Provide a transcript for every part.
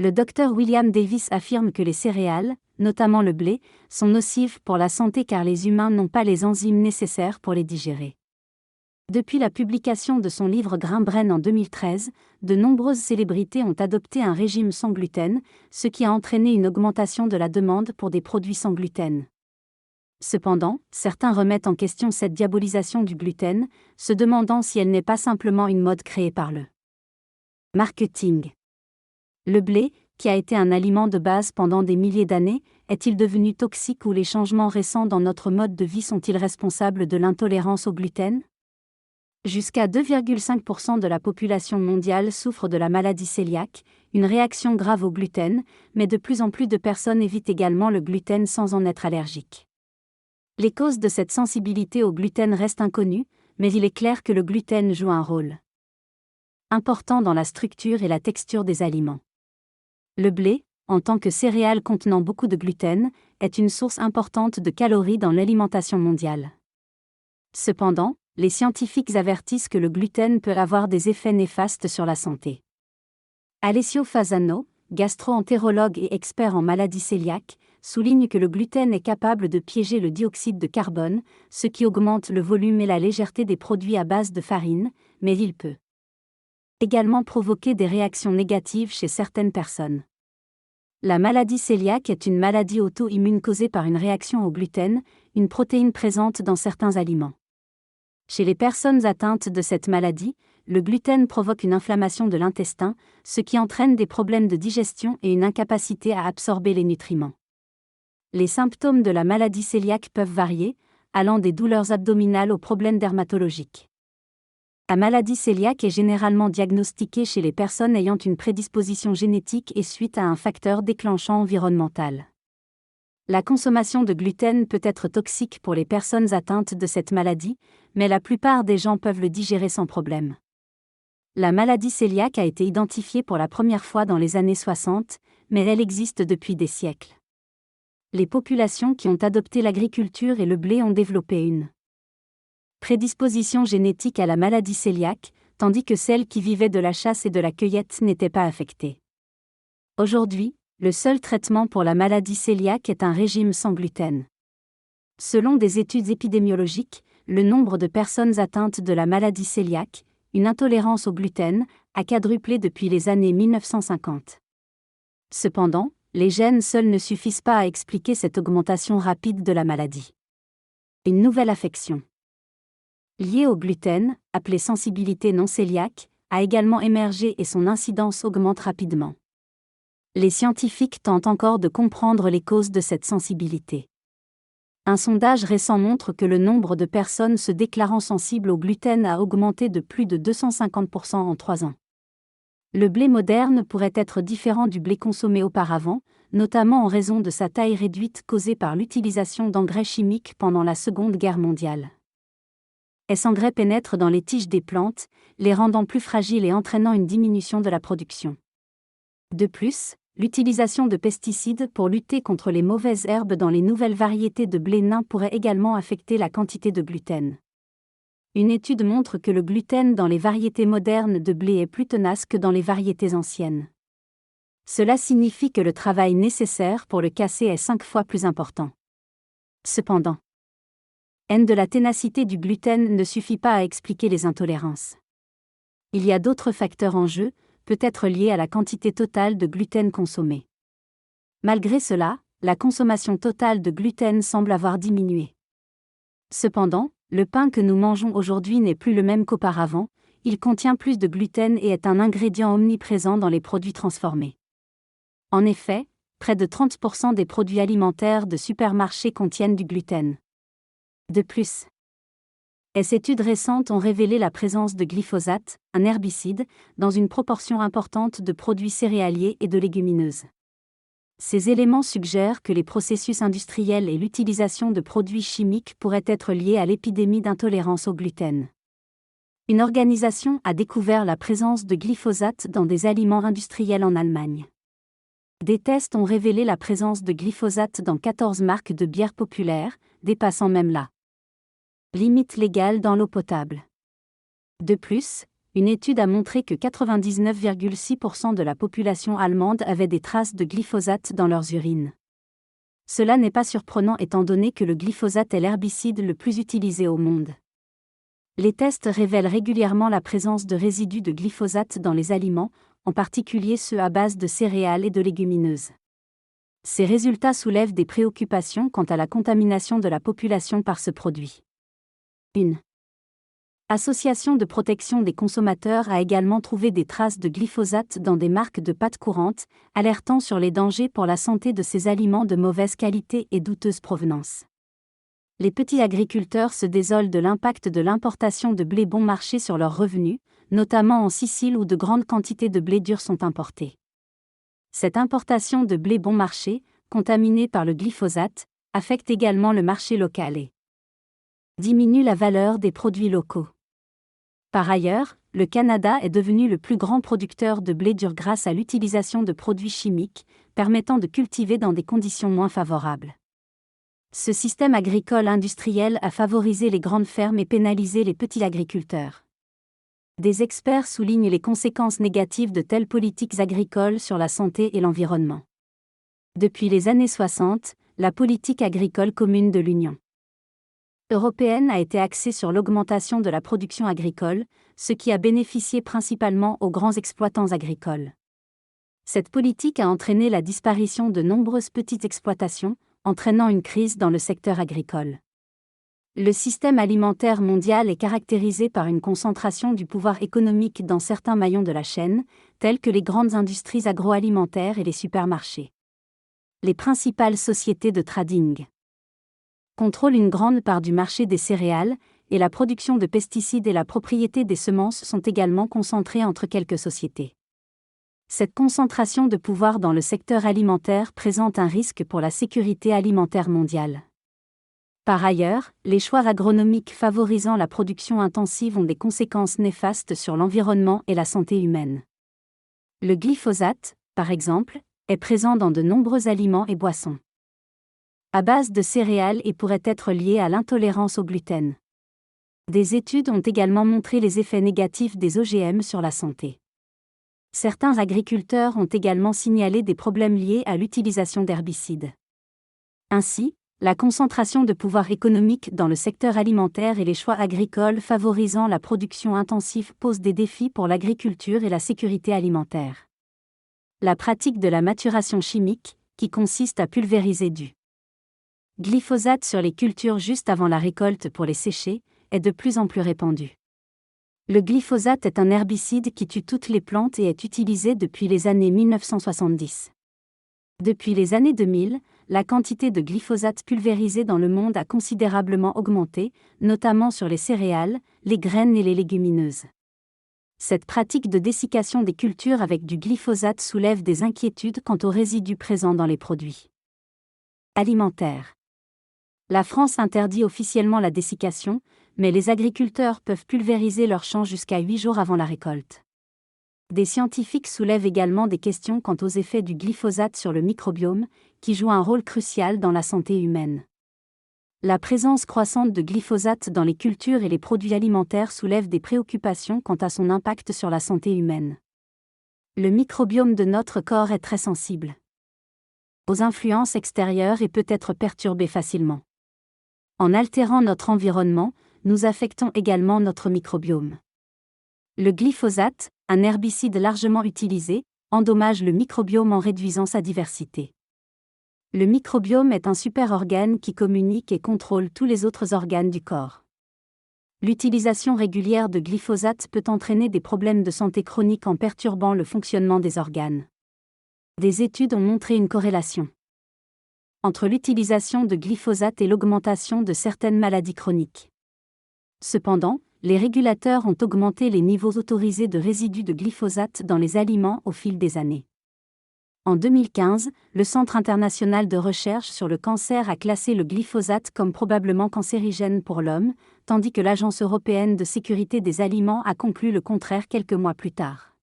Le docteur William Davis affirme que les céréales, notamment le blé, sont nocives pour la santé car les humains n'ont pas les enzymes nécessaires pour les digérer. Depuis la publication de son livre Grain-Bren en 2013, de nombreuses célébrités ont adopté un régime sans gluten, ce qui a entraîné une augmentation de la demande pour des produits sans gluten. Cependant, certains remettent en question cette diabolisation du gluten, se demandant si elle n'est pas simplement une mode créée par le marketing. Le blé, qui a été un aliment de base pendant des milliers d'années, est-il devenu toxique ou les changements récents dans notre mode de vie sont-ils responsables de l'intolérance au gluten ? Jusqu'à 2,5% de la population mondiale souffre de la maladie cœliaque, une réaction grave au gluten, mais de plus en plus de personnes évitent également le gluten sans en être allergiques. Les causes de cette sensibilité au gluten restent inconnues, mais il est clair que le gluten joue un rôle important dans la structure et la texture des aliments. Le blé, en tant que céréale contenant beaucoup de gluten, est une source importante de calories dans l'alimentation mondiale. Cependant, les scientifiques avertissent que le gluten peut avoir des effets néfastes sur la santé. Alessio Fasano, gastro-entérologue et expert en maladies cœliaques, souligne que le gluten est capable de piéger le dioxyde de carbone, ce qui augmente le volume et la légèreté des produits à base de farine, mais il peut également provoquer des réactions négatives chez certaines personnes. La maladie cœliaque est une maladie auto-immune causée par une réaction au gluten, une protéine présente dans certains aliments. Chez les personnes atteintes de cette maladie, le gluten provoque une inflammation de l'intestin, ce qui entraîne des problèmes de digestion et une incapacité à absorber les nutriments. Les symptômes de la maladie cœliaque peuvent varier, allant des douleurs abdominales aux problèmes dermatologiques. La maladie cœliaque est généralement diagnostiquée chez les personnes ayant une prédisposition génétique et suite à un facteur déclenchant environnemental. La consommation de gluten peut être toxique pour les personnes atteintes de cette maladie, mais la plupart des gens peuvent le digérer sans problème. La maladie cœliaque a été identifiée pour la première fois dans les années 60, mais elle existe depuis des siècles. Les populations qui ont adopté l'agriculture et le blé ont développé une prédisposition génétique à la maladie cœliaque, tandis que celles qui vivaient de la chasse et de la cueillette n'étaient pas affectées. Aujourd'hui, le seul traitement pour la maladie cœliaque est un régime sans gluten. Selon des études épidémiologiques, le nombre de personnes atteintes de la maladie cœliaque, une intolérance au gluten, a quadruplé depuis les années 1950. Cependant, les gènes seuls ne suffisent pas à expliquer cette augmentation rapide de la maladie. Une nouvelle affection liée au gluten, appelée sensibilité non cœliaque, a également émergé et son incidence augmente rapidement. Les scientifiques tentent encore de comprendre les causes de cette sensibilité. Un sondage récent montre que le nombre de personnes se déclarant sensibles au gluten a augmenté de plus de 250% en 3 ans. Le blé moderne pourrait être différent du blé consommé auparavant, notamment en raison de sa taille réduite causée par l'utilisation d'engrais chimiques pendant la Seconde Guerre mondiale. Ces engrais pénètrent dans les tiges des plantes, les rendant plus fragiles et entraînant une diminution de la production. De plus, l'utilisation de pesticides pour lutter contre les mauvaises herbes dans les nouvelles variétés de blé nain pourrait également affecter la quantité de gluten. Une étude montre que le gluten dans les variétés modernes de blé est plus tenace que dans les variétés anciennes. Cela signifie que le travail nécessaire pour le casser est 5 fois plus important. Cependant, de la ténacité du gluten ne suffit pas à expliquer les intolérances. Il y a d'autres facteurs en jeu, peut-être liés à la quantité totale de gluten consommée. Malgré cela, la consommation totale de gluten semble avoir diminué. Cependant, le pain que nous mangeons aujourd'hui n'est plus le même qu'auparavant, il contient plus de gluten et est un ingrédient omniprésent dans les produits transformés. En effet, près de 30% des produits alimentaires de supermarchés contiennent du gluten. De plus, les études récentes ont révélé la présence de glyphosate, un herbicide, dans une proportion importante de produits céréaliers et de légumineuses. Ces éléments suggèrent que les processus industriels et l'utilisation de produits chimiques pourraient être liés à l'épidémie d'intolérance au gluten. Une organisation a découvert la présence de glyphosate dans des aliments industriels en Allemagne. Des tests ont révélé la présence de glyphosate dans 14 marques de bières populaires, dépassant même la limite légale dans l'eau potable. De plus, une étude a montré que 99,6% de la population allemande avait des traces de glyphosate dans leurs urines. Cela n'est pas surprenant étant donné que le glyphosate est l'herbicide le plus utilisé au monde. Les tests révèlent régulièrement la présence de résidus de glyphosate dans les aliments, en particulier ceux à base de céréales et de légumineuses. Ces résultats soulèvent des préoccupations quant à la contamination de la population par ce produit. Une association de protection des consommateurs a également trouvé des traces de glyphosate dans des marques de pâtes courantes, alertant sur les dangers pour la santé de ces aliments de mauvaise qualité et douteuse provenance. Les petits agriculteurs se désolent de l'impact de l'importation de blé bon marché sur leurs revenus, notamment en Sicile où de grandes quantités de blé dur sont importées. Cette importation de blé bon marché, contaminé par le glyphosate, affecte également le marché local et diminue la valeur des produits locaux. Par ailleurs, le Canada est devenu le plus grand producteur de blé dur grâce à l'utilisation de produits chimiques, permettant de cultiver dans des conditions moins favorables. Ce système agricole industriel a favorisé les grandes fermes et pénalisé les petits agriculteurs. Des experts soulignent les conséquences négatives de telles politiques agricoles sur la santé et l'environnement. Depuis les années 60, la politique agricole commune de l'Union européenne a été axée sur l'augmentation de la production agricole, ce qui a bénéficié principalement aux grands exploitants agricoles. Cette politique a entraîné la disparition de nombreuses petites exploitations, entraînant une crise dans le secteur agricole. Le système alimentaire mondial est caractérisé par une concentration du pouvoir économique dans certains maillons de la chaîne, tels que les grandes industries agroalimentaires et les supermarchés. Les principales sociétés de trading contrôlent une grande part du marché des céréales, et la production de pesticides et la propriété des semences sont également concentrées entre quelques sociétés. Cette concentration de pouvoir dans le secteur alimentaire présente un risque pour la sécurité alimentaire mondiale. Par ailleurs, les choix agronomiques favorisant la production intensive ont des conséquences néfastes sur l'environnement et la santé humaine. Le glyphosate, par exemple, est présent dans de nombreux aliments et boissons à base de céréales et pourrait être lié à l'intolérance au gluten. Des études ont également montré les effets négatifs des OGM sur la santé. Certains agriculteurs ont également signalé des problèmes liés à l'utilisation d'herbicides. Ainsi, la concentration de pouvoir économique dans le secteur alimentaire et les choix agricoles favorisant la production intensive posent des défis pour l'agriculture et la sécurité alimentaire. La pratique de la maturation chimique, qui consiste à pulvériser du glyphosate sur les cultures juste avant la récolte pour les sécher, est de plus en plus répandue. Le glyphosate est un herbicide qui tue toutes les plantes et est utilisé depuis les années 1970. Depuis les années 2000, la quantité de glyphosate pulvérisée dans le monde a considérablement augmenté, notamment sur les céréales, les graines et les légumineuses. Cette pratique de dessiccation des cultures avec du glyphosate soulève des inquiétudes quant aux résidus présents dans les produits alimentaires. La France interdit officiellement la dessiccation, mais les agriculteurs peuvent pulvériser leurs champs jusqu'à 8 jours avant la récolte. Des scientifiques soulèvent également des questions quant aux effets du glyphosate sur le microbiome, qui joue un rôle crucial dans la santé humaine. La présence croissante de glyphosate dans les cultures et les produits alimentaires soulève des préoccupations quant à son impact sur la santé humaine. Le microbiome de notre corps est très sensible aux influences extérieures et peut être perturbé facilement. En altérant notre environnement, nous affectons également notre microbiome. Le glyphosate, un herbicide largement utilisé, endommage le microbiome en réduisant sa diversité. Le microbiome est un super-organe qui communique et contrôle tous les autres organes du corps. L'utilisation régulière de glyphosate peut entraîner des problèmes de santé chroniques en perturbant le fonctionnement des organes. Des études ont montré une corrélation entre l'utilisation de glyphosate et l'augmentation de certaines maladies chroniques. Cependant, les régulateurs ont augmenté les niveaux autorisés de résidus de glyphosate dans les aliments au fil des années. En 2015, le Centre international de recherche sur le cancer a classé le glyphosate comme probablement cancérigène pour l'homme, tandis que l'Agence européenne de sécurité des aliments a conclu le contraire quelques mois plus tard.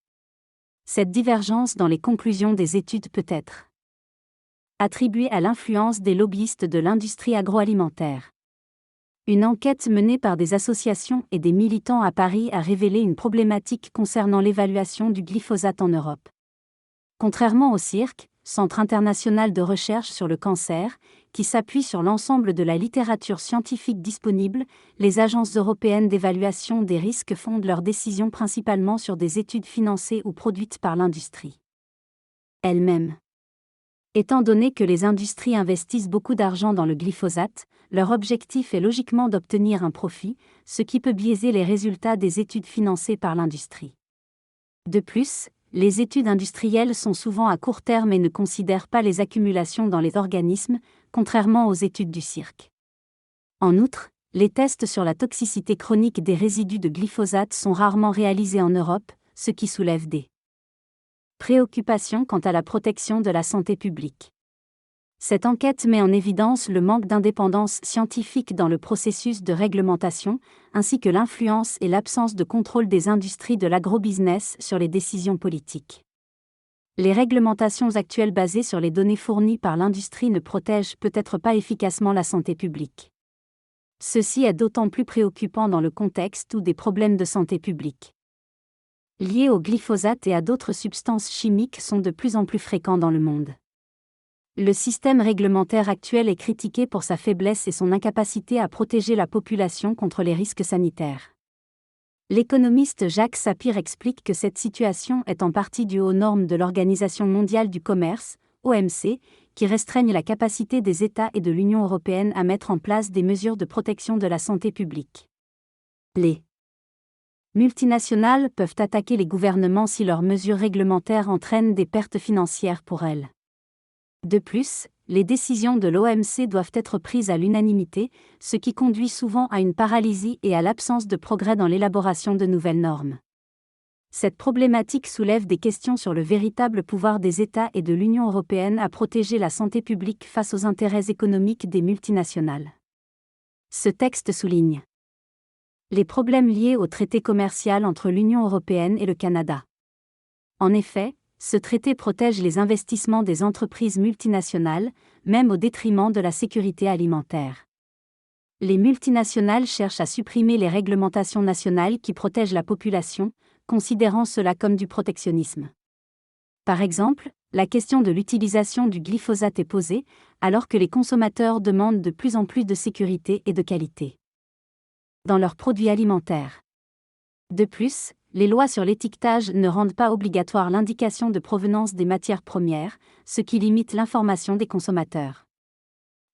Cette divergence dans les conclusions des études peut être attribuée à l'influence des lobbyistes de l'industrie agroalimentaire. Une enquête menée par des associations et des militants à Paris a révélé une problématique concernant l'évaluation du glyphosate en Europe. Contrairement au CIRC, Centre international de recherche sur le cancer, qui s'appuie sur l'ensemble de la littérature scientifique disponible, les agences européennes d'évaluation des risques fondent leurs décisions principalement sur des études financées ou produites par l'industrie elle-même. Étant donné que les industries investissent beaucoup d'argent dans le glyphosate, leur objectif est logiquement d'obtenir un profit, ce qui peut biaiser les résultats des études financées par l'industrie. De plus, les études industrielles sont souvent à court terme et ne considèrent pas les accumulations dans les organismes, contrairement aux études du CIRC. En outre, les tests sur la toxicité chronique des résidus de glyphosate sont rarement réalisés en Europe, ce qui soulève des préoccupations quant à la protection de la santé publique. Cette enquête met en évidence le manque d'indépendance scientifique dans le processus de réglementation, ainsi que l'influence et l'absence de contrôle des industries de l'agrobusiness sur les décisions politiques. Les réglementations actuelles basées sur les données fournies par l'industrie ne protègent peut-être pas efficacement la santé publique. Ceci est d'autant plus préoccupant dans le contexte où des problèmes de santé publique liés au glyphosate et à d'autres substances chimiques sont de plus en plus fréquents dans le monde. Le système réglementaire actuel est critiqué pour sa faiblesse et son incapacité à protéger la population contre les risques sanitaires. L'économiste Jacques Sapir explique que cette situation est en partie due aux normes de l'Organisation mondiale du commerce, OMC, qui restreignent la capacité des États et de l'Union européenne à mettre en place des mesures de protection de la santé publique. Les multinationales peuvent attaquer les gouvernements si leurs mesures réglementaires entraînent des pertes financières pour elles. De plus, les décisions de l'OMC doivent être prises à l'unanimité, ce qui conduit souvent à une paralysie et à l'absence de progrès dans l'élaboration de nouvelles normes. Cette problématique soulève des questions sur le véritable pouvoir des États et de l'Union européenne à protéger la santé publique face aux intérêts économiques des multinationales. Ce texte souligne les problèmes liés au traité commercial entre l'Union européenne et le Canada. En effet, ce traité protège les investissements des entreprises multinationales, même au détriment de la sécurité alimentaire. Les multinationales cherchent à supprimer les réglementations nationales qui protègent la population, considérant cela comme du protectionnisme. Par exemple, la question de l'utilisation du glyphosate est posée, alors que les consommateurs demandent de plus en plus de sécurité et de qualité dans leurs produits alimentaires. De plus, les lois sur l'étiquetage ne rendent pas obligatoire l'indication de provenance des matières premières, ce qui limite l'information des consommateurs.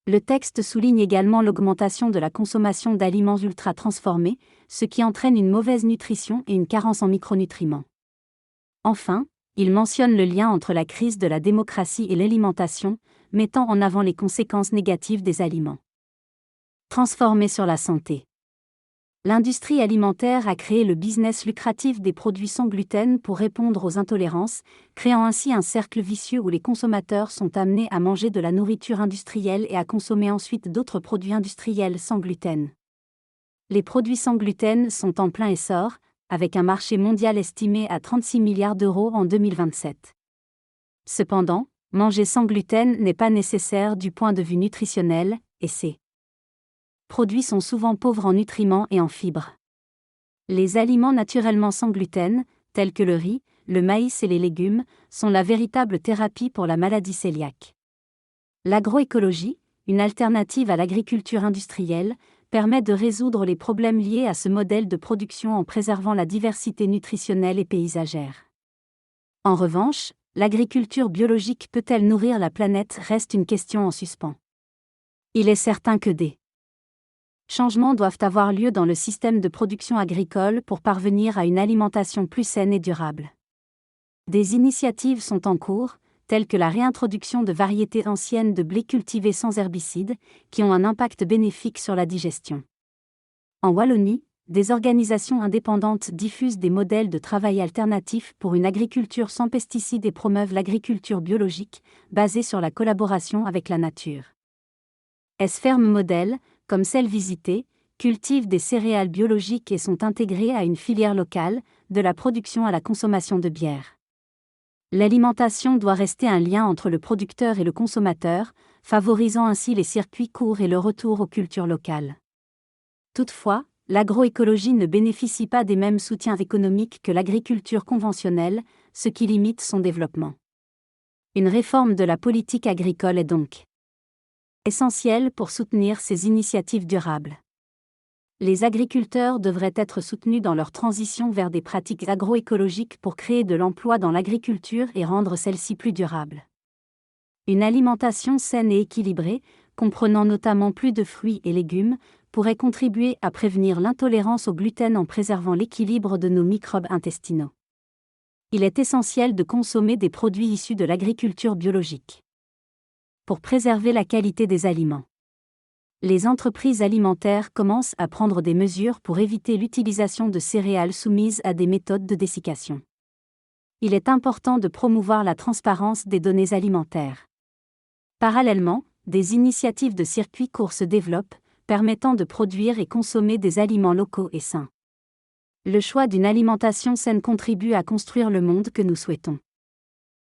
Le texte souligne également l'augmentation de la consommation d'aliments ultra-transformés, ce qui entraîne une mauvaise nutrition et une carence en micronutriments. Enfin, il mentionne le lien entre la crise de la démocratie et l'alimentation, mettant en avant les conséquences négatives des aliments transformés sur la santé. L'industrie alimentaire a créé le business lucratif des produits sans gluten pour répondre aux intolérances, créant ainsi un cercle vicieux où les consommateurs sont amenés à manger de la nourriture industrielle et à consommer ensuite d'autres produits industriels sans gluten. Les produits sans gluten sont en plein essor, avec un marché mondial estimé à 36 milliards d'euros en 2027. Cependant, manger sans gluten n'est pas nécessaire du point de vue nutritionnel, et ces produits sont souvent pauvres en nutriments et en fibres. Les aliments naturellement sans gluten, tels que le riz, le maïs et les légumes, sont la véritable thérapie pour la maladie cœliaque. L'agroécologie, une alternative à l'agriculture industrielle, permet de résoudre les problèmes liés à ce modèle de production en préservant la diversité nutritionnelle et paysagère. En revanche, l'agriculture biologique peut-elle nourrir la planète reste une question en suspens. Il est certain que des changements doivent avoir lieu dans le système de production agricole pour parvenir à une alimentation plus saine et durable. Des initiatives sont en cours, telles que la réintroduction de variétés anciennes de blé cultivées sans herbicides, qui ont un impact bénéfique sur la digestion. En Wallonie, des organisations indépendantes diffusent des modèles de travail alternatifs pour une agriculture sans pesticides et promeuvent l'agriculture biologique, basée sur la collaboration avec la nature. Ferme Modèle, comme celle visitée, cultivent des céréales biologiques et sont intégrées à une filière locale, de la production à la consommation de bière. L'alimentation doit rester un lien entre le producteur et le consommateur, favorisant ainsi les circuits courts et le retour aux cultures locales. Toutefois, l'agroécologie ne bénéficie pas des mêmes soutiens économiques que l'agriculture conventionnelle, ce qui limite son développement. Une réforme de la politique agricole est donc essentielle pour soutenir ces initiatives durables. Les agriculteurs devraient être soutenus dans leur transition vers des pratiques agroécologiques pour créer de l'emploi dans l'agriculture et rendre celle-ci plus durable. Une alimentation saine et équilibrée, comprenant notamment plus de fruits et légumes, pourrait contribuer à prévenir l'intolérance au gluten en préservant l'équilibre de nos microbes intestinaux. Il est essentiel de consommer des produits issus de l'agriculture biologique pour préserver la qualité des aliments. Les entreprises alimentaires commencent à prendre des mesures pour éviter l'utilisation de céréales soumises à des méthodes de dessiccation. Il est important de promouvoir la transparence des données alimentaires. Parallèlement, des initiatives de circuits courts se développent, permettant de produire et consommer des aliments locaux et sains. Le choix d'une alimentation saine contribue à construire le monde que nous souhaitons.